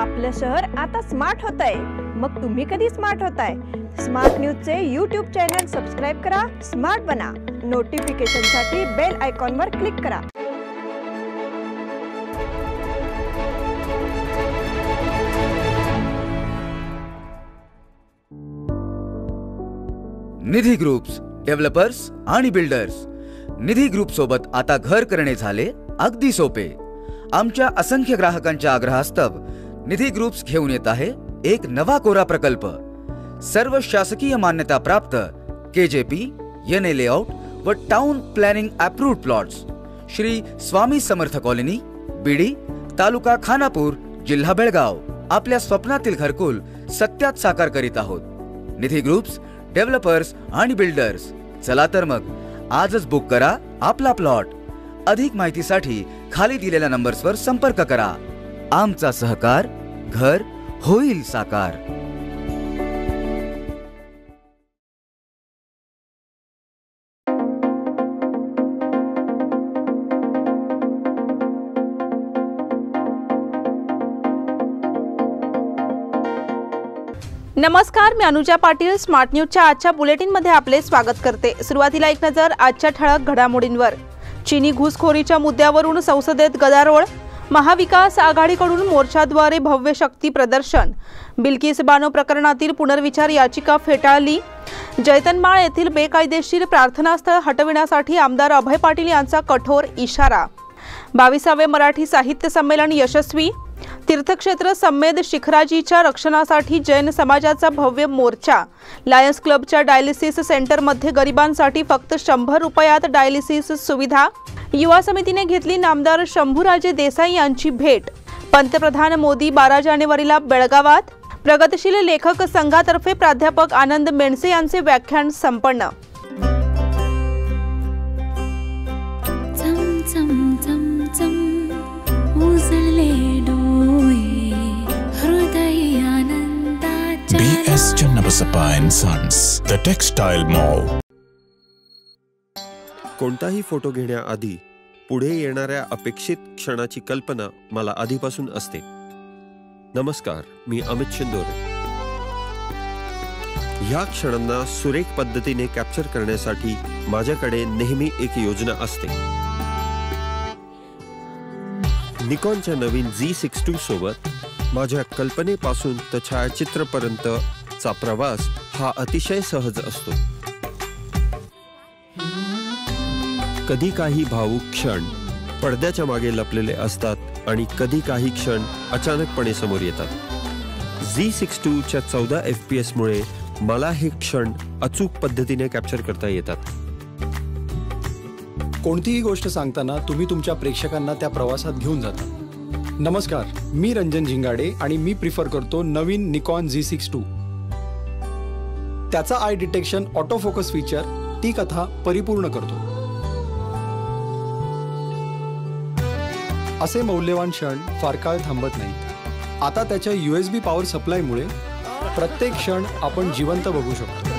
आपलं शहर आता स्मार्ट होतंय, मग तुम्ही कधी स्मार्ट होताय? स्मार्ट न्यूजचे YouTube चॅनल सबस्क्राइब करा, स्मार्ट बना। नोटिफिकेशनसाठी बेल आयकॉनवर क्लिक करा। निधी ग्रुप्स, डेव्हलपर्स आणि बिल्डर्स। निधी ग्रुप सोबत आता घर करणे झाले अगदी सोपे। आमच्या असंख्य ग्राहकांच्या आग्रहास्तव निधी ग्रुप्स घेऊन येत आहे एक नवा कोरा प्रकल्प। सर्व शासकीय मान्यता प्राप्त KJP, NA लेआउट व town planning approved plots. Shri Swami Samarth colony, Bidi, taluka Khanapur, जिल्हा बेळगाव। आपल्या स्वप्नातील घरकुल सत्यात साकार करीत आहोत। निधी ग्रुप्स, डेव्हलपर्स आणि बिल्डर्स। चला तर मग आजच बुक करा आपला प्लॉट। अधिक माहितीसाठी खाली दिलेल्या नंबर्सवर संपर्क करा। आमचा सहकार घर होईल साकार। नमस्कार, मी अनुजा पाटील। स्मार्ट न्यूजच्या आजच्या बुलेटिनमध्ये आपले स्वागत करते। सुरुवातीला एक नजर आजच्या ठळक घडामोडींवर। चीनी घुसखोरीच्या मुद्द्यावरून संसदेत गदारोळ। महाविकास आघाडीकडून मोर्चाद्वारे भव्य शक्ती प्रदर्शन। बिल्किस बानो प्रकरणातील पुनर्विचार याचिका फेटाळली। जैतनमाळ येथील बेकायदेशीर प्रार्थनास्थळ हटविण्यासाठी आमदार अभय पाटील यांचा कठोर इशारा। 22वे मराठी साहित्य संमेलन यशस्वी। तीर्थक्षेत्र समेद शिखराजीच्या रक्षणासाठी जैन समाजाचा भव्य मोर्चा। लायन्स क्लबच्या डायलिसिस सेंटरमध्ये गरिबांसाठी फक्त 100 रुपयात डायलिसिस सुविधा। युवा समितीने घेतली नामदार शंभूराजे देसाई यांची भेट। पंतप्रधान मोदी 12 जानेवारीला बेळगावात। प्रगतशील लेखक संघातर्फे प्राध्यापक आनंद मेणसे यांचे व्याख्यान संपन्न। BS Channabasappa & Sons, The Textile Mall. कोणताही फोटो घेण्याआधी पुढे येणाऱ्या अपेक्षित क्षणाची कल्पना मला आधीपासून असते। नमस्कार, मी अमित शिंदोरे। ह्या क्षणांना सुरेख पद्धतीने कॅप्चर करण्यासाठी माझ्याकडे नेहमी एक योजना असते। निकॉनच्या नवीन Z62 सोबत माझ्या कल्पनेपासून तर छायाचित्रपर्यंतचा प्रवास हा अतिशय सहज असतो। कधी काही भावुक क्षण पडद्याच्या मागे लपलेले असतात आणि कधी काही क्षण अचानकपणे समोर येतात। Z62 च्या 14 FPS मुळे मला हे क्षण अचूक पद्धतीने कॅप्चर करता येतात। कोणतीही गोष्ट सांगताना तुम्ही तुमच्या प्रेक्षकांना त्या प्रवासात घेऊन जाता। नमस्कार, मी रंजन झिंगाडे आणि मी प्रिफर करतो नवीन निकॉन Z62। त्याचा I detection auto focus feature ती कथा परिपूर्ण करतो। असे मौल्यवान क्षण फार काळ थांबत नाहीत। आता त्याच्या USB पॉवर सप्लायमुळे प्रत्येक क्षण आपण जिवंत बघू शकतो।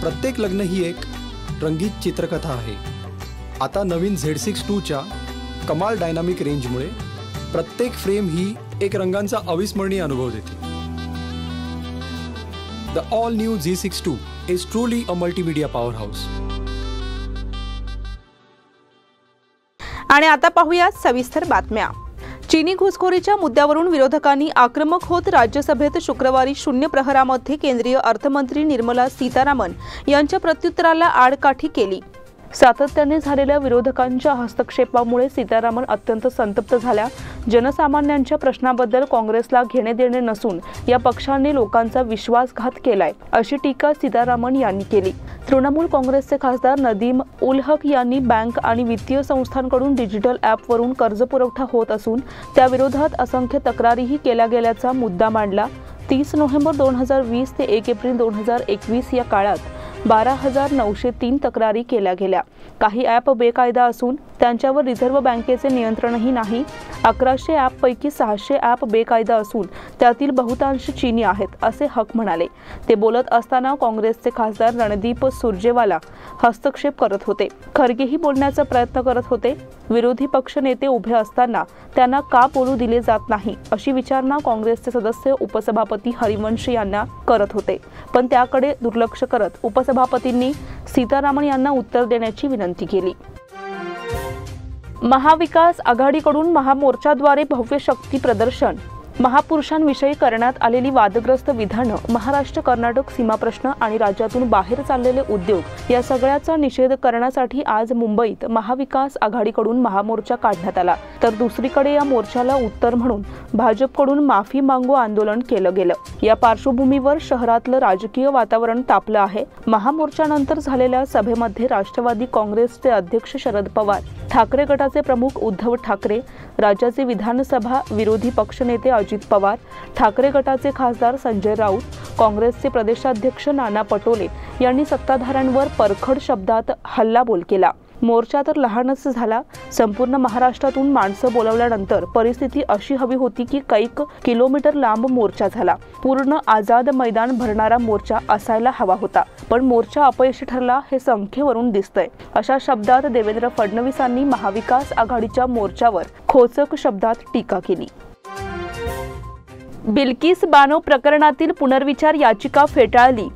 प्रत्येक लग्न ही एक रंगीत चित्रकथा आहे। आता नवीन Z62 च्या कमाल डायनामिक रेंजमुळे प्रत्येक फ्रेम ही एक रंगांचा अविस्मरणीय अनुभव देते। The all new Z62 is truly a multimedia power house. आणि आता पाहूया सविस्तर बातम्या। चीनी घुसखोरीच्या मुद्द्यावरून विरोधकांनी आक्रमक होत राज्यसभेत शुक्रवारी शून्य प्रहरामध्ये केंद्रीय अर्थमंत्री निर्मला सीतारामन यांच्या प्रत्युत्तराला आडकाठी केली। सातत्याने झालेल्या विरोधकांच्या हस्तक्षेपामुळे सीतारामन अत्यंत संतप्त झाल्या। जनसामान्यांच्या प्रश्नाबद्दल काँग्रेसला घेणे देणे नसून या पक्षाने लोकांचा विश्वासघात केलाय, अशी टीका सीतारामन यांनी केली। तृणमूल काँग्रेसचे खासदार नदीम उल हक यांनी बँक आणि वित्तीय संस्थांकडून डिजिटल ॲपवरून कर्ज पुरवठा होत असून त्याविरोधात असंख्य तक्रारीही केल्या गेल्याचा मुद्दा मांडला। 30 नोव्हेंबर 2020 ते 1 एप्रिल 2021 या काळात 12,903 तक्रारी केल्या गेल्या। काही ॲप बेकायदा असून त्यांच्यावर रिझर्व्ह बँकेचे नियंत्रणही नाही, 1100 ॲपपैकी 600 ॲप बेकायदा असून त्यातील बहुतांश चीनी आहेत असे हक म्हणाले। ते बोलत असताना काँग्रेसचे खासदार रणदीप सुरजेवाला हस्तक्षेप करत होते। खरगेही बोलण्याचा प्रयत्न करत होते। विरोधी पक्ष नेते उभे असताना त्यांना का बोलू दिले जात नाही अशी विचारणा काँग्रेसचे सदस्य उपसभापती हरिवंश यांना करत होते, पण त्याकडे दुर्लक्ष करत उपसभापतींनी सीतारामन यांना उत्तर देण्याची विनंती केली। महाविकास आघाडीकडून महामोर्चाद्वारे भव्य शक्ती प्रदर्शन, महापुरुषांविषयी करण्यात आलेली वादग्रस्त विधानं, महाराष्ट्र कर्नाटक सीमा प्रश्न आणि राज्यातून बाहेर चाललेले उद्योग या सगळ्याचा निषेध करण्यासाठी आज मुंबईत महाविकास आघाडीकडून महामोर्चा काढण्यात आला। तर दुसरीकडे या मोर्चाला उत्तर म्हणून भाजपकडून माफी मागू आंदोलन केलं गेलं। या पार्श्वभूमीवर शहरातलं राजकीय वातावरण तापलं आहे। महामोर्चानंतर झालेल्या सभेमध्ये राष्ट्रवादी काँग्रेसचे अध्यक्ष शरद पवार, ठाकरे गटाचे प्रमुख उद्धव ठाकरे, राज्याचे विधानसभा विरोधी पक्षनेते अजित पवार, ठाकरे गटाचे खासदार संजय राऊत, काँग्रेसचे प्रदेशाध्यक्ष नाना पटोले यांनी सत्ताधाऱ्यांवर परखड शब्दात हल्लाबोल केला। मोर्चा तर लहानच झाला। संपूर्ण महाराष्ट्रातून माणसं बोलवल्यानंतर परिस्थिती अशी हवी होती की कैक किलोमीटर लांब मोर्चा झाला। पूर्ण आझाद मैदान भरणारा मोर्चा असायला हवा होता, पण मोर्चा अपयशी ठरला हे संख्येवरून दिसतंय। अशा शब्दात देवेंद्र फडणवीसांनी महाविकास आघाडीच्या मोर्चावर खोचक शब्दात टीका केली। बिल्किस बानो प्रकरणातील पुनर्विचार याचिका फेटाळली।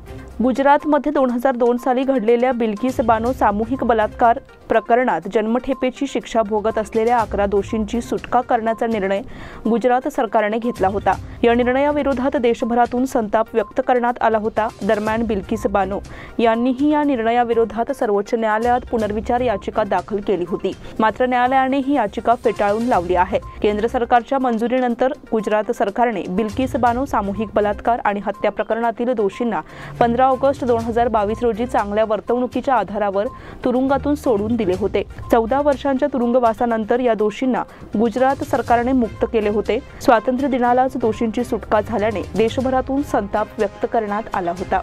गुजरातमध्ये 2002 साली घडलेल्या बिल्किस बानो सामूहिक बलात्कार प्रकरणात जन्मठेपेची शिक्षा भोगत असलेल्या 11 दोषींची सुटका करण्याचा निर्णय गुजरात सरकारने घेतला होता। या निर्णयाविरोधात देशभरातून संताप व्यक्त करण्यात आला होता। दरम्यान बिल्किस बानो यांनीही या निर्णयाविरोधात सर्वोच्च न्यायालयात पुनर्विचार याचिका दाखल केली होती, मात्र न्यायालयाने ही याचिका फेटाळून लावली आहे। केंद्र सरकारच्या मंजुरीनंतर गुजरात सरकारने बिल्किस बानो सामूहिक बलात्कार आणि हत्या प्रकरणातील दोषींना 15 ऑगस्ट 2022 रोजी चांगल्या वर्तवणुकीच्या आधारावर तुरुंगातून सोडून दिले होते। 14 वर्षांच्या तुरुंगवासानंतर या दोषींना गुजरात सरकारने मुक्त केले होते। स्वातंत्र्य दिनालाच दोषींची सुटका झाल्याने देशभरातून संताप व्यक्त करण्यात आला होता।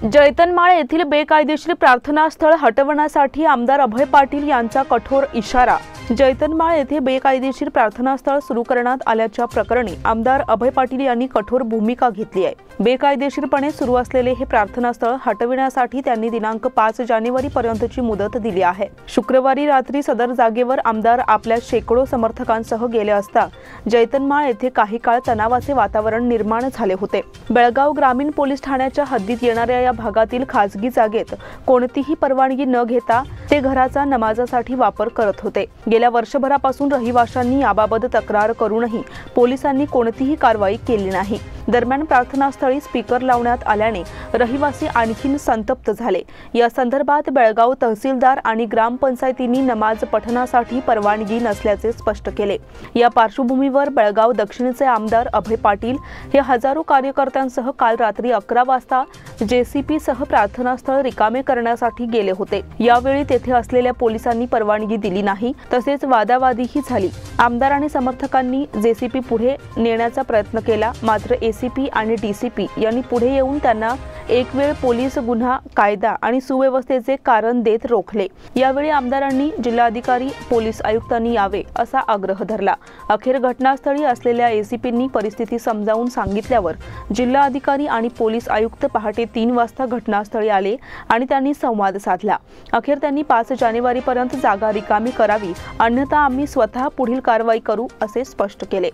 जैतनमाळ येथील बेकायदेशीर प्रार्थनास्थळ हटवण्यासाठी आमदार अभय पाटील यांचा कठोर इशारा। जैतनमाळ येथे बेकायदेशीर प्रार्थनास्थळ सुरू करण्यात आल्याच्या प्रकरणी आमदार अभय पाटील यांनी कठोर भूमिका घेतली आहे। बेकायदेशीरपणे सुरू असलेले हे प्रार्थनास्थळ हटविण्यासाठी त्यांनी दिनांक 5 जानेवारी पर्यंतची मुदत दिली आहे। शुक्रवारी रात्री सदर जागेवर आमदार आपल्या शेकडो समर्थकांसह गेले असता जैतनमाळ येथे काही काळ तणावाचे वातावरण निर्माण झाले होते। बेळगाव ग्रामीण पोलीस ठाण्याच्या हद्दीत येणाऱ्या या भागातील खासगी जागेत कोणतीही परवानगी न घेता ते घराचा नमाजासाठी वापर करत होते। गेल्या वर्षभरापासून रहिवाशांनी याबाबत तक्रार करूनही पोलिसांनी कोणतीही कारवाई केली नाही। दरम्यान प्रार्थनास्थळी स्पीकर लावण्यात आल्याने रहिवासी आणखीन संतप्त झाले। या संदर्भात बेळगाव तहसीलदार आणि ग्रामपंचायतींनी नमाज पठणासाठी परवानगी नसल्याचे स्पष्ट केले। या पार्श्वभूमीवर बेळगाव दक्षिणचे आमदार अभय पाटील हे हजारो कार्यकर्त्यांसह काल रात्री 11 वाजता JCP सह प्रार्थनास्थळ रिकामे करण्यासाठी गेले होते। यावेळी तेथे असलेल्या पोलिसांनी परवानगी दिली नाही, तसेच वादावादीही झाली। आमदार आणि समर्थकांनी JCP पुढे नेण्याचा प्रयत्न केला, मात्र ACP आणि DCP यांनी पुढे येऊन त्यांना एक वेळ पोलीस गुन्हा कायदा आणि सुव्यवस्थेचे कारण देत रोखले। यावेळी आमदारांनी जिल्हाधिकारी पोलीस आयुक्तांनी यावे असा आग्रह धरला। अखेर घटनास्थळी असलेल्या ACPंनी परिस्थिती समजावून सांगितल्यावर जिल्हाधिकारी आणि पोलीस आयुक्त पहाटे 3 वाजता घटनास्थळी आले आणि त्यांनी संवाद साधला। अखेर त्यांनी 5 जानेवारीपर्यंत जागा रिकामी करावी, अन्यथा आम्ही स्वतः पुढील कारवाई करू असे स्पष्ट केले।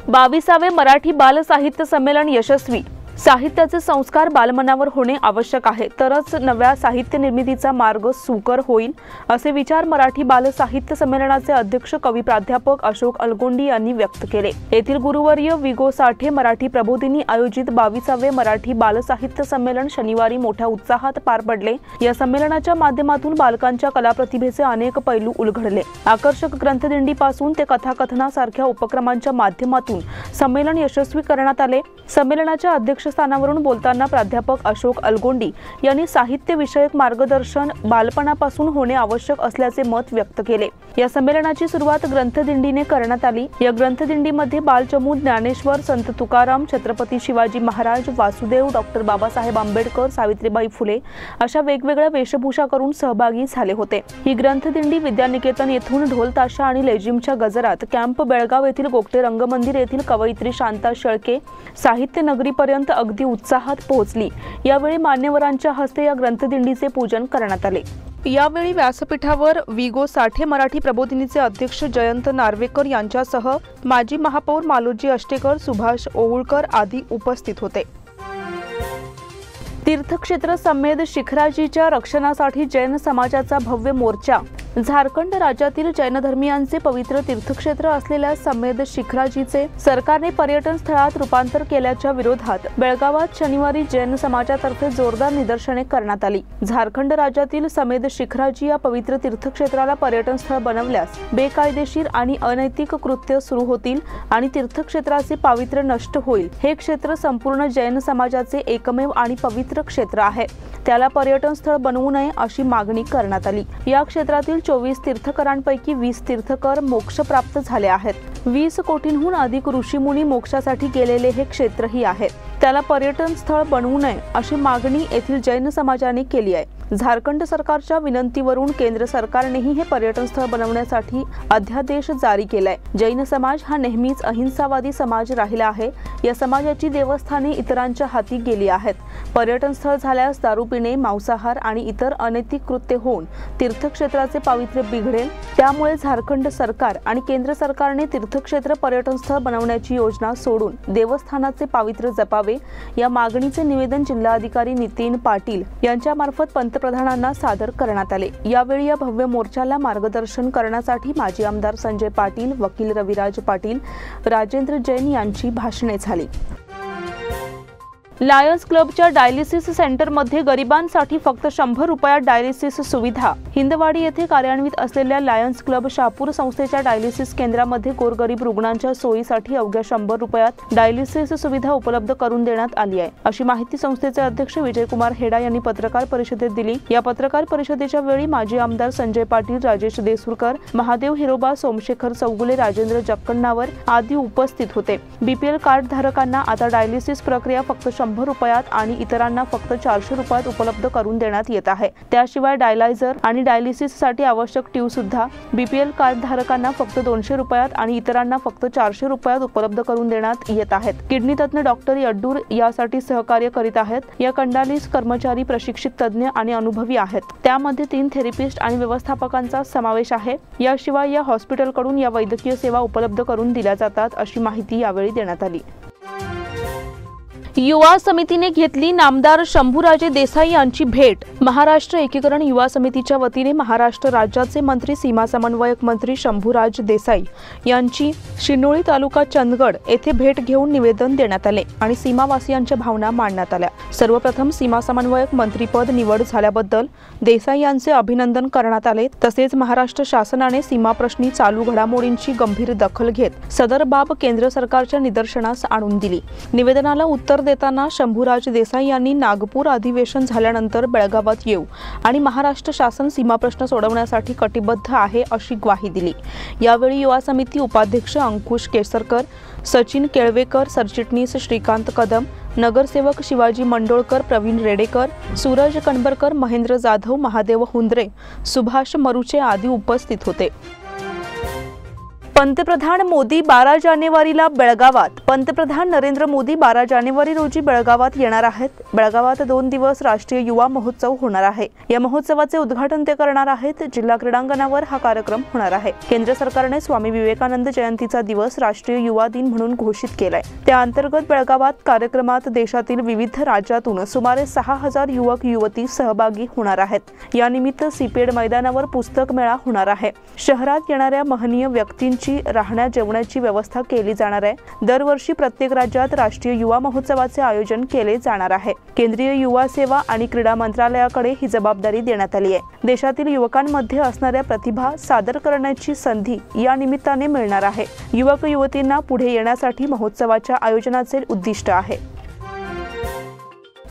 22वे मराठी बाल साहित्य संमेलन यशस्वी। साहित्याचे संस्कार बालमनावर होणे आवश्यक आहे, तरच नव्या साहित्य निर्मितीचा मार्ग सुकर होईल, असे विचार मराठी बाल साहित्य संमेलनाचे अध्यक्ष कवी प्राध्यापक अशोक अलगोंडी यांनी व्यक्त केले। येथील गुरुवर्य विगो साठे मराठी प्रबोधिनी आयोजित 22वे मराठी बाल साहित्य संमेलन शनिवारी मोठ्या उत्साहात पार पडले। या संमेलनाच्या माध्यमातून बालकांच्या कलाप्रतिभेचे अनेक पैलू उलगडले। आकर्षक ग्रंथदिंडीपासून ते कथाकथनासारख्या उपक्रमांच्या माध्यमातून संमेलन यशस्वी करण्यात आले। संमेलनाच्या अध्यक्ष अध्यक्षस्थानावरून बोलताना प्राध्यापक अशोक अलगोंडी यांनी साहित्य विषयक मार्गदर्शन बालपणापासून होणे आवश्यक असल्याचे मत व्यक्त केले। या संमेलनाची सुरुवात ग्रंथदिंडीने करण्यात आली। या ग्रंथदिंडीमध्ये बालचमू, ज्ञानेश्वर, संत तुकाराम, छत्रपती शिवाजी महाराज, वासुदेव, डॉक्टर बाबासाहेब आंबेडकर, सावित्रीबाई फुले अशा वेगवेगळ्या वेशभूषा करून सहभागी झाले होते। ही ग्रंथदिंडी विद्यानिकेतन येथून ढोल ताशा आणि लेझिमच्या गजरात कॅम्प बेळगाव येथील गोगटे रंगमंदिर येथील कवयित्री शांता शेळके साहित्य नगरीपर्यंत अगदी उत्साहात पोहोचली। यावेळी मान्यवरांच्या हस्ते या ग्रंथदिंडीचे पूजन करण्यात आले। यावेळी व्यासपीठावर विगो साठे मराठी प्रबोधिनीचे अध्यक्ष जयंत नार्वेकर यांच्यासह माजी महापौर मालोजी अष्टेकर, सुभाष ओवळकर आदी उपस्थित होते। तीर्थक्षेत्र समेद शिखराजीच्या रक्षणासाठी जैन समाजाचा भव्य मोर्चा। झारखंड राज्यातील जैन धर्मीयांचे पवित्र तीर्थक्षेत्र असलेल्या समेद शिखराजीचे सरकारने पर्यटन स्थळात रूपांतर केल्याच्या विरोधात बेळगावात शनिवारी जैन समाजातर्फे जोरदार निदर्शने करण्यात आली। झारखंड राज्यातील समेद शिखराजी या पवित्र तीर्थक्षेत्राला पर्यटन स्थळ बनवल्यास बेकायदेशीर आणि अनैतिक कृत्य सुरू होतील आणि तीर्थक्षेत्राचे पावित्र्य नष्ट होईल। हे क्षेत्र संपूर्ण जैन समाजाचे एकमेव आणि पवित्र क्षेत्र आहे, त्याला पर्यटन स्थळ बनवू नये अशी मागणी करण्यात आली। या क्षेत्रातील 24 तीर्थकरांपैकी 20 तीर्थकर मोक्ष प्राप्त झाले आहेत। 20 कोटींहून अधिक ऋषीमुनी मोक्षासाठी गेलेले हे क्षेत्रही आहे, त्याला पर्यटन स्थळ बनवू नये अशी मागणी येथील जैन समाजाने केली आहे। झारखंड सरकारच्या विनंतीवरून केंद्र सरकारनेही हे पर्यटन स्थळ बनवण्यासाठी अध्यादेश जारी केलाय। जैन समाज हा नेहमीच अहिंसावादी समाज राहिला आहे। या समाजाची देवस्थाने इतरांच्या हाती गेली आहेत। पर्यटन स्थळ झाल्यास दारू पिणे, मांसाहार आणि इतर अनैतिक कृत्य होऊन तीर्थक्षेत्राचे पावित्र्य बिघडेल। त्यामुळे झारखंड सरकार आणि केंद्र सरकारने तीर्थक्षेत्र पर्यटन स्थळ बनवण्याची योजना सोडून देवस्थानाचे पावित्र्य जपावे या मागणीचे निवेदन जिल्हाधिकारी नितीन पाटील यांच्यामार्फत पंतप्रधानांना सादर करण्यात आले। यावेळी या भव्य मोर्चाला मार्गदर्शन करण्यासाठी माजी आमदार संजय पाटील, वकील रविराज पाटील, राजेंद्र जैन यांची भाषणे झाली। लायन्स क्लबच्या डायलिसिस सेंटरमध्ये गरिबांसाठी फक्त 100 रुपयात डायलिसिस सुविधा। हिंदवाडी येथे कार्यान्वित असलेल्या लायन्स क्लब शहापूर संस्थेच्या डायलिसिस केंद्रामध्ये गोरगरीब रुग्णांच्या सोयीसाठी अवघ्या 100 रुपयात डायलिसिस सुविधा उपलब्ध करून देण्यात आली आहे, अशी माहिती संस्थेचे अध्यक्ष विजयकुमार हेडा यांनी पत्रकार परिषदेत दिली। या पत्रकार परिषदेच्या वेळी माजी आमदार संजय पाटील, राजेश देसुरकर, महादेव हिरोबा, सोमशेखर चौगुले, राजेंद्र जक्कण्णावर आदी उपस्थित होते। बीपीएल कार्ड धारकांना आता डायलिसिस प्रक्रिया फक्त 100 रुपयात आणि इतरांना फक्त 400 रुपयात उपलब्ध करून देण्यात येत आहे। त्याशिवाय डायलायझर आणि डायलिसिससाठी आवश्यक ट्यूब सुद्धा बीपीएल कार्ड धारकांना फक्त 200 रुपयात आणि इतरांना फक्त 400 रुपयात उपलब्ध करून देण्यात येत आहेत। किडनी तज्ञ डॉक्टर यड्डूर यासाठी सहकार्य करीत आहेत। या कंडालीस कर्मचारी प्रशिक्षित तज्ञ आणि अनुभवी आहेत। त्यामध्ये 3 थेरपिस्ट आणि व्यवस्थापकांचा समावेश आहे। याशिवाय या हॉस्पिटलकडून या वैद्यकीय सेवा उपलब्ध करून दिल्या जातात, अशी माहिती यावेळी देण्यात आली। युवा समितीने घेतली नामदार शंभूराजे देसाई यांची भेट। महाराष्ट्र एकीकरण युवा समितीच्या वतीने महाराष्ट्र राज्याचे मंत्री, सीमा समन्वयक मंत्री शंभूराज देसाई यांची शिनोळी तालुका चंदगड येथे भेट घेऊन निवेदन देण्यात आले आणि सीमावासियांच्या भावना मांडण्यात आल्या। सर्वप्रथम सीमा समन्वयक मंत्रीपद निवड झाल्याबद्दल देसाई यांचे अभिनंदन करण्यात आले। तसेच महाराष्ट्र शासनाने सीमाप्रश्नी चालू घडामोडींची गंभीर दखल घेत सदर बाब केंद्र सरकारच्या निदर्शनास आणून दिली। निवेदनाला उत्तर देताना शंभूराज देसाई यांनी नागपूर अधिवेशन झाल्यानंतर बेळगावात येऊ आणि महाराष्ट्र शासन सीमा प्रश्न सोडवण्यासाठी कटिबद्ध आहे अशी ग्वाही दिली। यावेळी युवा समिती उपाध्यक्ष अंकुश केसरकर, सचिन केळवेकर, सरचिटणीस श्रीकांत कदम, नगरसेवक शिवाजी मंडोळकर, प्रवीण रेडेकर, सूरज कणबरकर, महेंद्र जाधव, महादेव हुंद्रे, सुभाष मरुचे आदी उपस्थित होते। पंतप्रधान मोदी 12 जानेवारीला बेळगावात। पंतप्रधान नरेंद्र मोदी 12 जानेवारी रोजी बेळगावात येणार आहेत। बेळगावात 2 दिवस राष्ट्रीय युवा महोत्सव होणार आहे। या महोत्सवाचे उद्घाटन ते करणार आहेत। जिल्हा क्रीडांगणावर हा कार्यक्रम होणार आहे। केंद्र सरकारने स्वामी विवेकानंद जयंतीचा दिवस राष्ट्रीय युवा दिन म्हणून घोषित केलाय। त्या अंतर्गत बेळगावात कार्यक्रमात देशातील विविध राज्यातून सुमारे 6000 युवक युवती सहभागी होणार आहेत। या निमित्त सीपेड मैदानावर पुस्तक मेळा होणार आहे। शहरात येणाऱ्या महनीय व्यक्तींची राहण्या जेवणाची व्यवस्था केली जाणार आहे। दरवर्षी प्रत्येक राज्यात राष्ट्रीय युवा महोत्सवाचे आयोजन केले जाणार आहे। केंद्रीय युवा सेवा आणि क्रीडा मंत्रालयाकडे ही जबाबदारी देण्यात आली आहे। देशातील युवकांमध्ये असणाऱ्या प्रतिभा सादर करण्याची संधी या निमित्ताने मिळणार आहे। युवक युवतींना पुढे येण्यासाठी महोत्सवाच्या आयोजनाचे उद्दिष्ट आहे।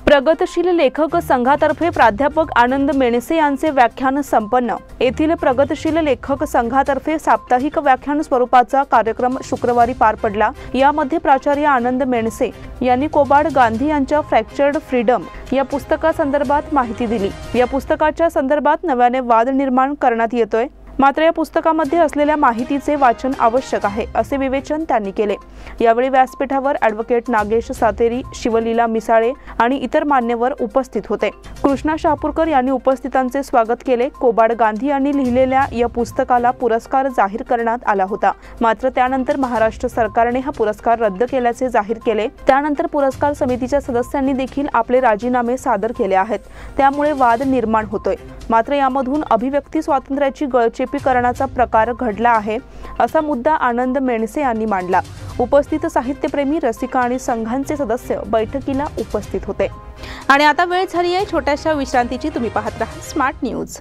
प्रगतशील लेखक संघातर्फे प्राध्यापक आनंद मेणसे यांचे व्याख्यान संपन्न। येथील प्रगतशील लेखक संघातर्फे साप्ताहिक व्याख्यान स्वरूपाचा कार्यक्रम शुक्रवारी पार पडला। यामध्ये प्राचार्य आनंद मेणसे यांनी कोबाड गांधी यांच्या फ्रॅक्चर्ड फ्रीडम या पुस्तकासंदर्भात माहिती दिली। या पुस्तकाच्या संदर्भात नव्याने वाद निर्माण करण्यात येतोय, मात्र या पुस्तकामध्ये असलेल्या माहितीचे वाचन आवश्यक आहे असे विवेचन त्यांनी केले। यावेळी व्यासपीठावर ॲडव्होकेट नागेश सातेरी, शिवलीला मिसाळे आणि इतर मान्यवर उपस्थित होते। कृष्णा शहापूरकर यांनी उपस्थितांचे स्वागत केले। कोबाड गांधी यांनी लिहिलेल्या या पुस्तकाला पुरस्कार जाहीर करण्यात आला होता, मात्र त्यानंतर महाराष्ट्र सरकारने हा पुरस्कार रद्द केल्याचे जाहीर केले। त्यानंतर पुरस्कार समितीच्या सदस्यांनी देखील आपले राजीनामे सादर केले आहेत, त्यामुळे वाद निर्माण होतोय। मात्र यामधून अभिव्यक्ती स्वातंत्र्याची गळचेपी करण्याचा प्रकार घडला आहे असा मुद्दा आनंद मेणसे यांनी मांडला। उपस्थित साहित्यप्रेमी, रसिका आणि संघांचे सदस्य बैठकीला उपस्थित होते। आणि आता वेळ झाली आहे छोट्याशा विश्रांतीची। तुम्ही पाहत राहा स्मार्ट न्यूज।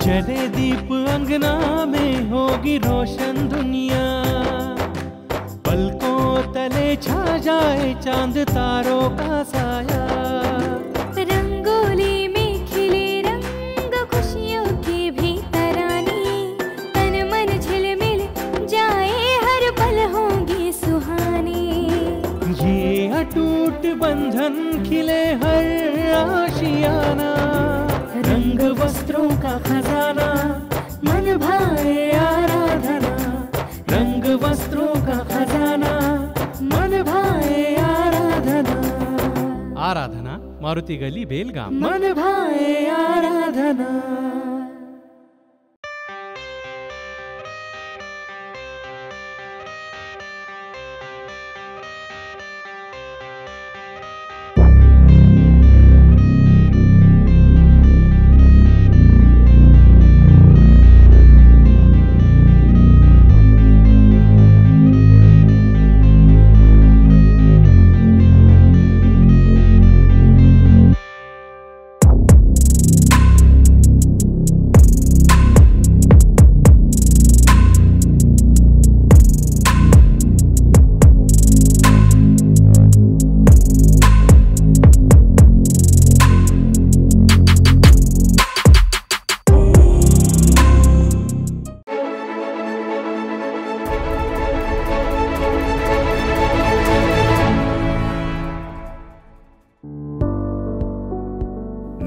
जले दीप अंगना में होगी रोशन दुनिया, पलकों तले छा जाए चांद तारों का साया, रंगोली में खिले रंग खुशियों की भी तरानी, तन मन झिलमिल जाए हर पल होंगे सुहाने, ये अटूट बंधन खिले हर आशियाना, रंग वस्त्रों का खजाना मन भाए आराधना, रंग वस्त्रों का खजाना मन भाए आराधना, आराधना मारुति गली बेलगाम, मन भाए आराधना।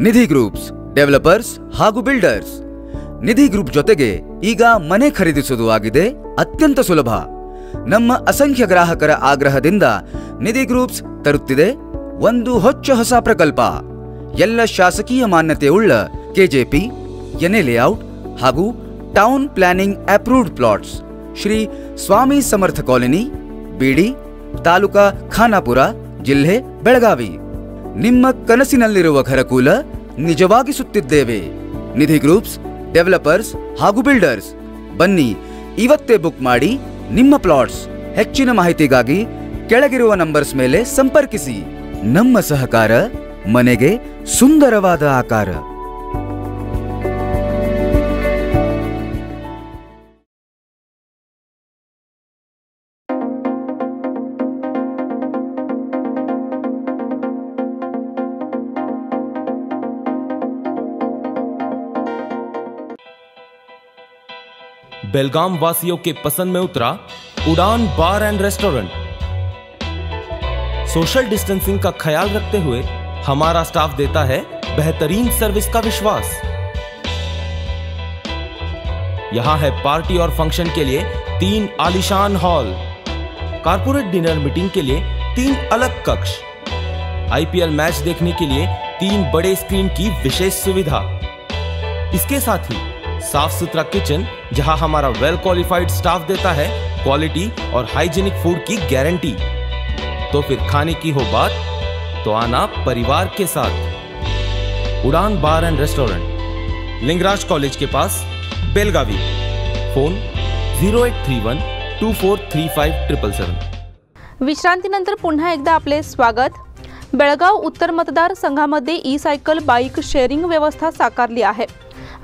ನಿಧಿ ಗ್ರೂಪ್ಸ್ ಡೆವಲಪರ್ಸ್ ಹಾಗೂ ಬಿಲ್ಡರ್ಸ್। ನಿಧಿ ಗ್ರೂಪ್ ಜೊತೆಗೆ ಈಗ ಮನೆ ಖರೀದಿಸುವುದು ಆಗಿದೆ ಅತ್ಯಂತ ಸುಲಭ। ನಮ್ಮ ಅಸಂಖ್ಯ ಗ್ರಾಹಕರ ಆಗ್ರಹದಿಂದ ನಿಧಿ ಗ್ರೂಪ್ಸ್ ತರುತ್ತಿದೆ ಒಂದು ಹೊಸ ಪ್ರಕಲ್ಪ। ಎಲ್ಲ ಶಾಸಕೀಯ ಮಾನ್ಯತೆಯುಳ್ಳ ಕೆಜೆಪಿ, ಎನ್ಎ ಲೇಔಟ್ ಹಾಗೂ town planning approved plots Shri Swami Samarth colony, Bidi, taluka Khanapur, ಜಿಲ್ಲೆ ಬೆಳಗಾವಿ। ನಿಮ್ಮ ಕನಸಿನಲ್ಲಿರುವ ಘರಕೂಲ ನಿಜವಾಗಿಸುತ್ತಿದ್ದೇವೆ। ನಿಧಿ ಗ್ರೂಪ್ಸ್ ಡೆವಲಪರ್ಸ್ ಹಾಗೂ ಬಿಲ್ಡರ್ಸ್, ಬನ್ನಿ ಇವತ್ತೇ ಬುಕ್ ಮಾಡಿ ನಿಮ್ಮ ಪ್ಲಾಟ್ಸ್। ಹೆಚ್ಚಿನ ಮಾಹಿತಿಗಾಗಿ ಕೆಳಗಿರುವ ನಂಬರ್ಸ್ ಮೇಲೆ ಸಂಪರ್ಕಿಸಿ। ನಮ್ಮ ಸಹಕಾರ ಮನೆಗೆ ಸುಂದರವಾದ ಆಕಾರ। बेलगाम वासियों के पसंद में उतरा उड़ान बार एंड रेस्टोरेंट। सोशल डिस्टेंसिंग का ख्याल रखते हुए हमारा स्टाफ देता है बेहतरीन सर्विस का विश्वास। यहां है पार्टी और फंक्शन के लिए 3 आलीशान हॉल, कारपोरेट डिनर मीटिंग के लिए 3 अलग कक्ष, आईपीएल मैच देखने के लिए 3 बड़े स्क्रीन की विशेष सुविधा। इसके साथ ही साफ सुथरा किचन, जहां हमारा वेल क्वालिफाइड स्टाफ देता है क्वालिटी और हाइजीनिक फूड की गारंटी। तो फिर खाने की हो बात तो आना परिवार के साथ। उड़ान बार एंड रेस्टोरेंट, लिंगराज कॉलेज के पास, बेलगावी। फोन 0831243577। विश्रांतीनंतर पुन्हा एकदा आपले स्वागत। बेळगाव उत्तर मतदारसंघामध्ये ई सायकल बाईक शेअरिंग व्यवस्था साकारली आहे।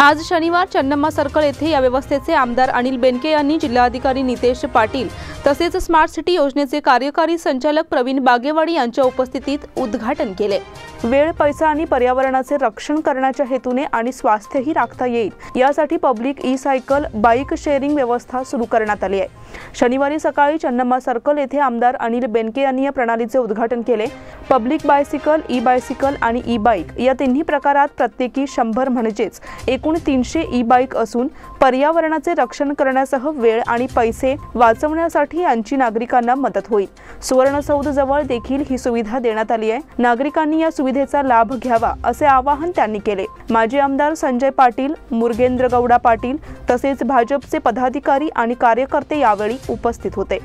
आज शनिवार चन्नम्मा सर्कल येथे या व्यवस्थेचे आमदार अनिल बेनके यांनी जिल्हाधिकारी नितेश पाटील तसेच स्मार्ट सिटी योजनेचे कार्यकारी संचालक प्रवीण बागेवाडी यांच्या उपस्थितीत उद्घाटन केले। वेळ, पैसा आणि पर्यावरणाचे रक्षण करण्याच्या हेतूने आणि स्वास्थ्यही राखता येईल यासाठी public e cycle bike sharing व्यवस्था सुरू करण्यात आली आहे। शनिवारी सकाळी चन्नम्मा सर्कल येथे आमदार अनिल बेनके यांनी या प्रणालीचे उद्घाटन केले। पब्लिक बायसिकल, ई बायसिकल आणि ई बाईक या तिन्ही प्रकारात प्रत्येकी 100 म्हणजेच एकूण 300 ई बाईक असून पर्यावरणाचे रक्षण करण्यासह वेळ आणि पैसे वाचवण्यासाठी यांची नागरिकांना मदत होईल। सुवर्णसौध जवळ देखील ही सुविधा देण्यात आली आहे। नागरिकांनी या सुविधेचा लाभ घ्यावा असे आवाहन त्यांनी केले। माजी आमदार संजय पाटील, मुरगेंद्र गौडा पाटील तसेच भाजपचे पदाधिकारी आणि कार्यकर्ते यावेळी उपस्थित होते।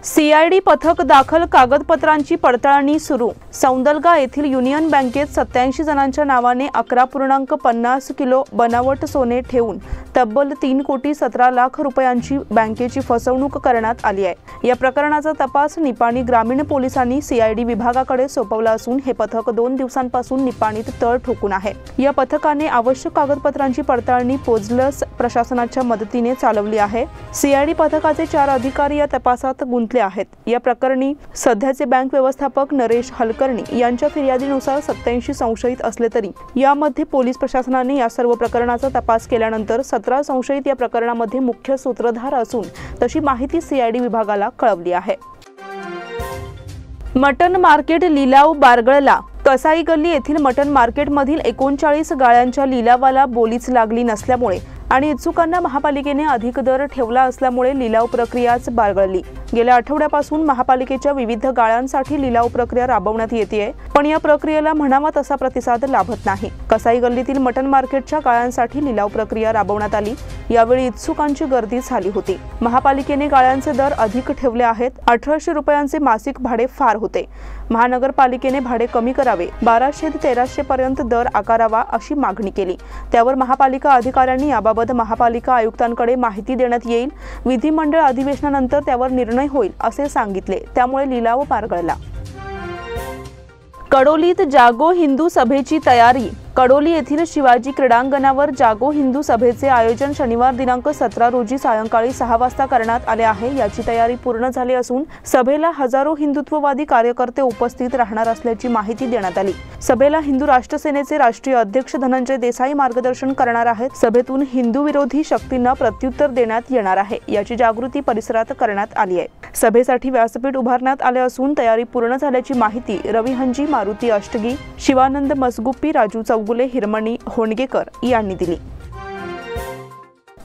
सीआयडी पथक दाखल कागदपत्रांची पडताळणी सुरू। सौंदलगा येथील युनियन बँकेत 87 जणांच्या नावाने 11.50 किलो बनावट सोने ठेवून तब्बल 3,17,00,000 रुपयांची बँकेची फसवणूक करण्यात आली आहे। या प्रकरणाचा तपास निपाणी ग्रामीण पोलिसांनी सीआयडी विभागाकडे सोपवला असून हे पथक 2 दिवसांपासून निपाणीत तळ ठोकून आहे। या पथकाने आवश्यक कागदपत्रांची पडताळणी पोजलस प्रशासनाच्या मदतीने चालवली आहे। सीआयडी पथकाचे 4 अधिकारी या तपासात गुंतले आहेत। या प्रकरणी सध्याचे बँक व्यवस्थापक नरेश हलकर्णी यांच्या फिर्यादीनुसार 87 संशयित असले तरी यामध्ये पोलीस प्रशासनाने या सर्व प्रकरणाचा तपास केल्यानंतर 17 संशयित या प्रकरणामध्ये मुख्य सूत्रधार असून तशी माहिती सीआयडी विभागाला कळवली आहे। मटन मार्केट लिलाव बारगळला। कसाई गल्ली येथील मटन मार्केटमधील 39 गाळ्यांच्या लिलावाला बोलीच लागली नसल्यामुळे आणि इच्छुकांना महापालिकेने अधिक दर ठेवला असल्यामुळे लिलाव प्रक्रियाच बारगळली। गेल्या आठवड्यापासून महापालिकेच्या विविध गाळ्यांसाठी लिलाव प्रक्रिया राबवण्यात येते, पण या प्रक्रियेला म्हणावा तसा प्रतिसाद लाभत नाही। कसाई गल्लीतील मटन मार्केटच्या गाळ्यांसाठी लिलाव प्रक्रिया राबवण्यात आली। यावेळी इच्छुकांची गर्दी झाली होती। महापालिकेने गाळ्यांचे दर अधिक ठेवले आहेत। 1800 रुपयांचे मासिक भाडे फार होते। महानगरपालिकेने भाडे कमी करावे, 1200 ते 1300 पर्यंत दर आकारावा अशी मागणी केली। त्यावर महापालिका अधिकाऱ्यांनी याबाबत महापालिका आयुक्तांकडे माहिती देण्यात येईल। विधिमंडळ अधिवेशनानंतर त्यावर निर्णय होईल असे सांगितले। त्यामुळे लिलाव बारगळला। कडोलीत जागो हिंदू सभेची तयारी। कडोली येथील शिवाजी क्रीडांगणावर जागो हिंदू सभेचे आयोजन शनिवार दिनांक 17 रोजी सायंकाळी 6 वाजता करण्यात आले आहे। याची तयारी पूर्ण झाली असून सभेला हजारो हिंदुत्ववादी कार्यकर्ते उपस्थित राहणार असल्याची माहिती देण्यात आली। सभेला हिंदू राष्ट्र सेनेचे राष्ट्रीय अध्यक्ष धनंजय देसाई मार्गदर्शन करणार आहेत। सभेतून हिंदू विरोधी शक्तींना प्रत्युत्तर देण्यात येणार आहे, याची जागृती परिसरात करण्यात आली आहे। सभेसाठी व्यासपीठ उभारण्यात आले असून तयारी पूर्ण झाल्याची माहिती रवी हंजी, मारुती अष्टगी, शिवानंद मसगुप्पी, राजू चौगुले, हिरमणी होणगेकर यांनी दिली।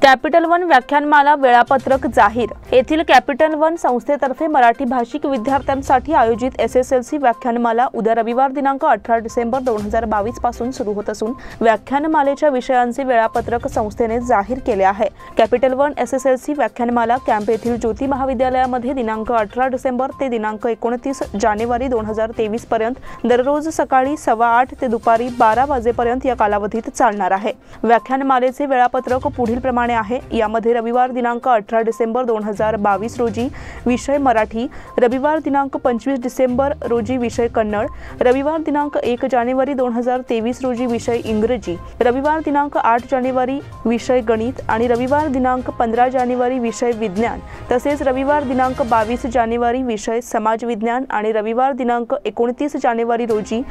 कॅपिटल वन व्याख्यानमाला वेळापत्रक जाहीर। येथील कॅपिटल वन संस्थेतर्फे मराठी भाषिक विद्यार्थ्यांसाठी आयोजित एसएसएलसी व्याख्यानमाला उद्या रविवार दिनांक 18 डिसेंबर 2022 पासून सुरू होत असून व्याख्यानमालेच्या विषयांचे वेळापत्रक संस्थेने जाहीर केले आहे। कॅपिटल वन एसएसएलसी व्याख्यानमाला कॅम्प येथील ज्योती महाविद्यालयामध्ये दिनांक 18 डिसेंबर ते दिनांक 29 जानेवारी 2023 पर्यंत दररोज सकाळी 8:15 ते दुपारी 12 वाजेपर्यंत या कालावधीत चालणार आहे। व्याख्यानमालेचे वेळापत्रक पुढील प्रमाणे आहे। यामध्ये रविवार दिनांक 18 डिसेंबर 2022 रोजी विषय मराठी, रविवार दिनांक 25 डिसेंबर रोजी विषय कन्नड, रविवार दिनांक 1 जानेवारी 2023 रोजी विषय इंग्रजी, रविवार दिनांक 8 जानेवारी विषय गणित आणि रविवार दिनांक 15 जानेवारी विषय विज्ञान, तसेच रविवार दिनांक 22 जानेवारी विषय समाज विज्ञान आणि रविवार दिनांक 29 जानेवारी रोजी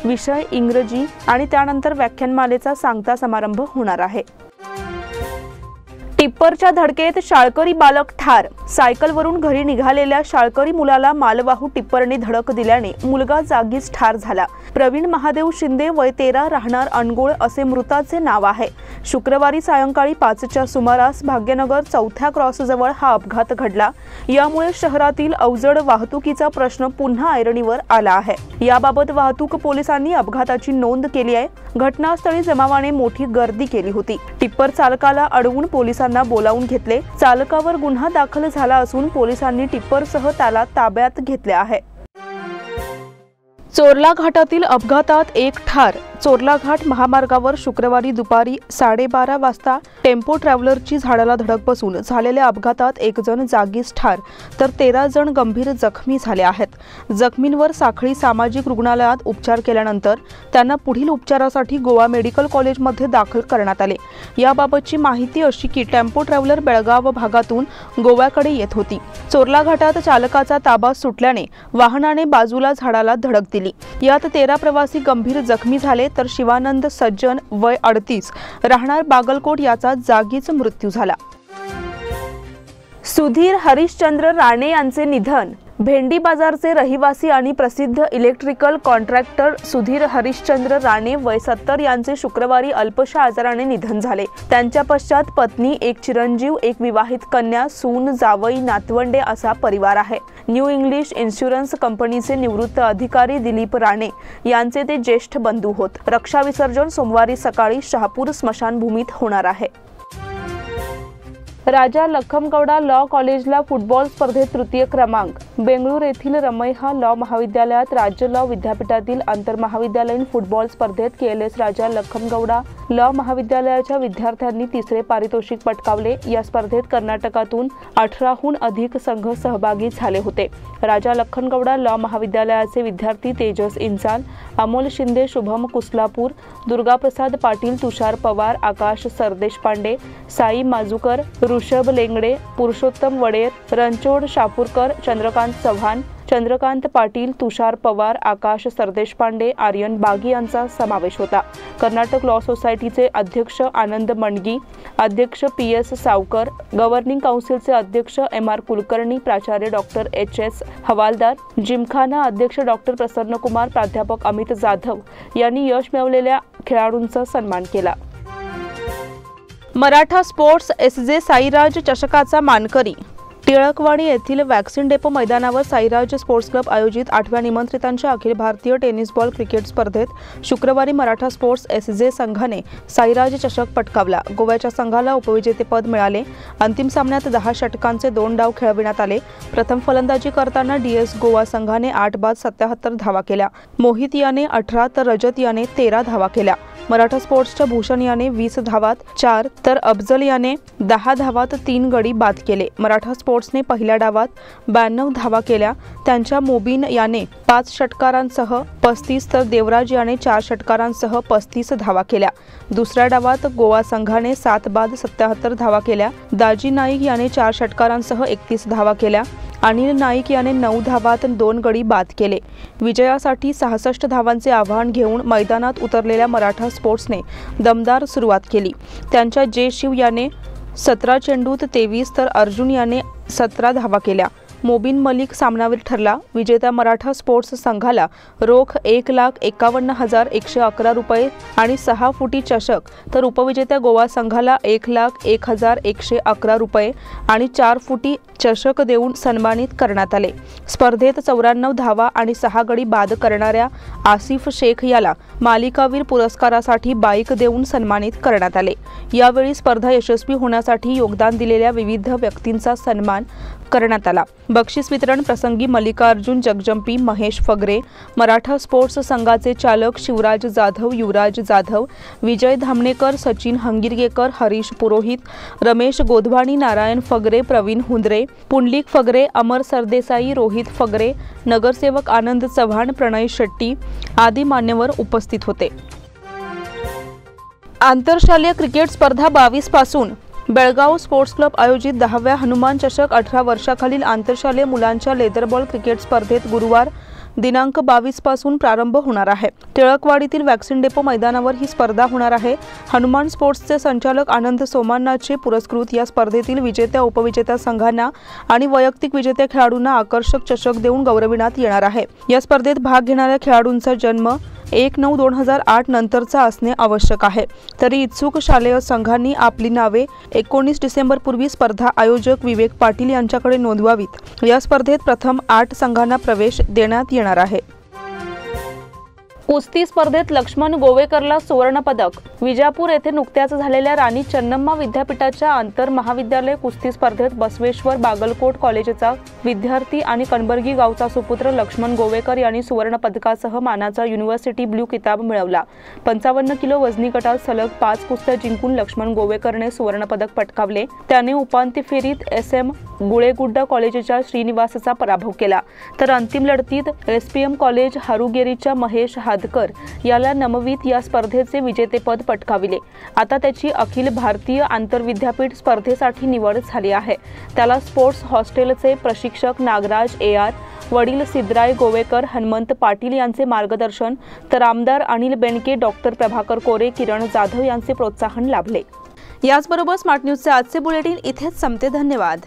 विषय इंग्रजी आणि त्यानंतर व्याख्यानमालेचा सांगता समारंभ होणार आहे। टिप्परच्या धडकेत शाळकरी बालक ठार। सायकलवरून घरी निघालेल्या शाळकरी मुलाला मालवाहू टिप्परने धडक दिल्याने मुलगा जागीच ठार झाला। प्रवीण महादेव शिंदे, वय 13, राहणार अनगोळ असे मृताचे नाव आहे। शुक्रवारी सायंकाळी 5च्या सुमारास भाग्यनगर 4थ्या क्रॉसजवळ हा अपघात घडला। यामुळे शहरातील अवजड वाहतुकीचा प्रश्न पुन्हा ऐरणीवर आला आहे। याबाबत वाहतूक पोलिसांनी अपघाताची नोंद केली आहे। घटनास्थळी जमावाने मोठी गर्दी केली होती। टिप्पर चालकाला अडवून पोलिसांना बोलावून घेतले। चालकावर गुन्हा दाखल झाला असून पोलिसांनी टिप्परसह त्याला ताब्यात घेतले आहे। चोरला घाटातील अपघातात 1 ठार। चोरला घाट महामार्गावर शुक्रवारी दुपारी 12:30 वाजता टेम्पो ट्रॅव्हलरची झाडाला धडक बसून झालेल्या अपघातात 1 जण जागीच ठार तर 13 जण गंभीर जखमी झाले आहेत। जखमींवर साखळी सामाजिक रुग्णालयात उपचार केल्यानंतर त्यांना पुढील उपचारासाठी गोवा मेडिकल कॉलेजमध्ये दाखल करण्यात आले। याबाबतची माहिती अशी की टेम्पो ट्रॅव्हलर बेळगाव भागातून गोव्याकडे येत होती। चोरला घाटात चालकाचा ताबा सुटल्याने वाहनाने बाजूला झाडाला धडक दिली। यात 13 प्रवासी गंभीर जखमी झाले तर शिवानंद सज्जन वय 38 राहणार बागलकोट याचा जागीच मृत्यू झाला। सुधीर हरिश्चंद्र राणे यांचे निधन। भेंडी बाजारचे रहिवासी आणि प्रसिद्ध इलेक्ट्रिकल कॉन्ट्रॅक्टर सुधीर हरिश्चंद्र राणे वय 70 यांचे शुक्रवारी अल्पशा आजाराने निधन झाले। त्यांच्या पश्चात पत्नी, एक चिरंजीव, एक विवाहित कन्या, सून, जावई, नातवंडे असा परिवार आहे। न्यू इंग्लिश इन्शुरन्स कंपनीचे निवृत्त अधिकारी दिलीप राणे यांचे ते ज्येष्ठ बंधू होत। रक्षा विसर्जन सोमवारी सकाळी शहापूर स्मशानभूमीत होणार आहे। राजा लखमगौडा लॉ कॉलेजला फुटबॉल स्पर्धेत तृतीय क्रमांक। बेंगळूर येथील रमैहा लॉ महाविद्यालयात राज्य लॉ विद्यापीठातील आंतरमहाविद्यालयीन फुटबॉल स्पर्धेत केएलएस राजा लखमगौडा लॉ महाविद्यालयाच्या विद्यार्थ्यांनी तिसरे पारितोषिक पटकावले। या स्पर्धेत कर्नाटकातून 18हून अधिक संघ सहभागी झाले होते। राजा लखनगौडा लॉ महाविद्यालयाचे विद्यार्थी तेजस इंचाल, अमोल शिंदे, शुभम कुसलापूर, दुर्गाप्रसाद पाटील, तुषार पवार, आकाश सरदेशपांडे, साई माजूकर, ऋषभ लेंगडे, पुरुषोत्तम वडेर, रणछोड शापूरकर, चंद्रकांत चव्हाण, चंद्रकांत पाटील, तुषार पवार, आकाश सरदेशपांडे, आर्यन बागी यांचा समावेश होता। कर्नाटक लॉ सोसायटीचे अध्यक्ष आनंद मंडगी, अध्यक्ष PS सावकर, गव्हर्निंग काउन्सिलचे अध्यक्ष MR कुलकर्णी, प्राचार्य डॉक्टर HS हवालदार, जिमखाना अध्यक्ष डॉक्टर प्रसन्नकुमार, प्राध्यापक अमित जाधव यांनी यश मिळवलेल्या खेळाडूंचा सन्मान केला। मराठा स्पोर्ट्स SJ साईराज चषकाचा मानकरी। टिळकवाडी येथील वॅक्सिन डेपो मैदानावर साईराज स्पोर्ट्स क्लब आयोजित 8व्या निमंत्रितांच्या Akhil Bharatiya tennis ball cricket स्पर्धेत शुक्रवारी मराठा स्पोर्ट्स SJ संघाने साईराज चषक पटकावला। गोव्याच्या संघाला उपविजेतेपद मिळाले। अंतिम सामन्यात 10 षटकांचे 2 डाव खेळविण्यात आले। प्रथम फलंदाजी करताना DS गोवा संघाने 8 बाद 77 धावा केल्या। मोहित याने 18 तर रजत याने 13 धावा केल्या। मराठा स्पोर्ट्सच्या भूषण याने 20 धावात 4 तर अफजल याने 10 धावात 3 गडी बाद केले। मराठा स्पोर्ट्सने पहिल्या डावात 92 धावा केल्या। त्यांच्या मोबिन याने 5 षटकारांसह 35 तर देवराज याने 4 षटकारांसह 35 धावा केल्या। दुसऱ्या डावात गोवा संघाने 7 बाद 77 धावा केल्या। दाजी नाईक याने 4 षटकारांसह 31 धावा केल्या। अनिल नाईक याने 9 धावात 2 गडी बाद केले। विजयासाठी 66 धावांचे आव्हान घेऊन मैदानात उतरलेल्या मराठा स्पोर्ट्सने दमदार सुरुवात केली। त्यांच्या जे शिव याने 17 चेंडूत 23 तर अर्जुन याने 17 धावा केल्या। मोबिन मलिक सामनावीर ठरला। विजेत्या मराठा स्पोर्ट्स संघाला रोख 1,51,111 रुपये आणि 6 फुटी चषक तर उपविजेत्या गोवा संघाला 1,01,111 रुपये आणि 4 फुटी चषक देऊन सन्मानित करण्यात आले। स्पर्धेत 94 धावा आणि 6 गडी बाद करणाऱ्या आसिफ शेख याला मालिकावीर पुरस्कारासाठी बाईक देऊन सन्मानित करण्यात आले। यावेळी स्पर्धा यशस्वी होण्यासाठी योगदान दिलेल्या विविध व्यक्तींचा सन्मान करण्यात आला। बक्षीस वितरण प्रसंगी मल्लिकार्जुन जगजंपी, महेश फगरे, मराठा स्पोर्ट्स संघाचे चालक शिवराज जाधव, युवराज जाधव, विजय धामणेकर, सचिन हंगिरगेकर, हरीश पुरोहित, रमेश गोधवाणी, नारायण फगरे, प्रवीण हुंद्रे, पुंडलिक फगरे, अमर सरदेसाई, रोहित फगरे, नगरसेवक आनंद चव्हाण, प्रणय शेट्टी आदी मान्यवर उपस्थित होते। आंतरशालेय क्रिकेट स्पर्धा 22 पासून बेळगाव स्पोर्ट्स क्लब आयोजित 10व्या हनुमान चषक 18 वर्षाखालील आंतरशालेय मुलांच्या लेदरबॉल क्रिकेट स्पर्धेत गुरुवार दिनांक 22 पासून प्रारंभ होणार आहे। टिळकवाडीतील वॅक्सिन डेपो मैदानावर ही स्पर्धा होणार आहे। हनुमान स्पोर्ट्सचे संचालक आनंद सोमानाचे पुरस्कृत या स्पर्धेतील विजेत्या उपविजेत्या संघांना आणि वैयक्तिक विजेत्या खेळाडूंना आकर्षक चषक देऊन गौरविण्यात येणार आहे। या स्पर्धेत भाग घेणाऱ्या खेळाडूंचा जन्म 1/9/2008 नंतरचा असणे आवश्यक आहे। तरी इच्छुक शालेय संघांनी आपली नावे 19 डिसेंबर पूर्वी स्पर्धा आयोजक विवेक पाटील यांच्याकडे नोंदवावीत। या स्पर्धेत प्रथम 8 संघांना प्रवेश देण्यात येणार आहे। कुस्ती स्पर्धेत लक्ष्मण गोवेकरला सुवर्ण पदक. विजापूर येथे नुकत्याच झालेल्या राणी चन्नम्मा विद्यापीठाच्या आंतर महाविद्यालय कुस्ती स्पर्धेत बसवेश्वर बागलकोट कॉलेजचा विद्यार्थी आणि कणबर्गी गावचा सुपुत्र लक्ष्मण गोवेकर यांनी सुवर्ण पदकासह मानाचा युनिव्हर्सिटी ब्ल्यू किताब मिळवला. 55 किलो वजनी गटात सलग 5 कुस्त्या जिंकून लक्ष्मण गोवेकरने सुवर्ण पदक पटकावले. त्याने उपांत्य फेरीत SM गुळेगुड्डा कॉलेजच्या श्रीनिवासचा पराभव केला, तर अंतिम लढतीत SPM कॉलेज हारुगेरीच्या महेश हादकर याला नमवीत या स्पर्धेचे विजेतेपद पटकाविले. आता त्याची अखिल भारतीय आंतरविद्यापीठ स्पर्धेसाठी निवड झाली आहे. त्याला स्पोर्ट्स हॉस्टेलचे प्रशिक्षक नागराज AR, वडील सिद्धराय गोवेकर, हनुमंत पाटील यांचे मार्गदर्शन, तर आमदार अनिल बेनके, डॉक्टर प्रभाकर कोरे, किरण जाधव यांचे प्रोत्साहन लाभले. याचबरोबर स्मार्ट न्यूजचे आजचे बुलेटिन इथेच संपते. धन्यवाद.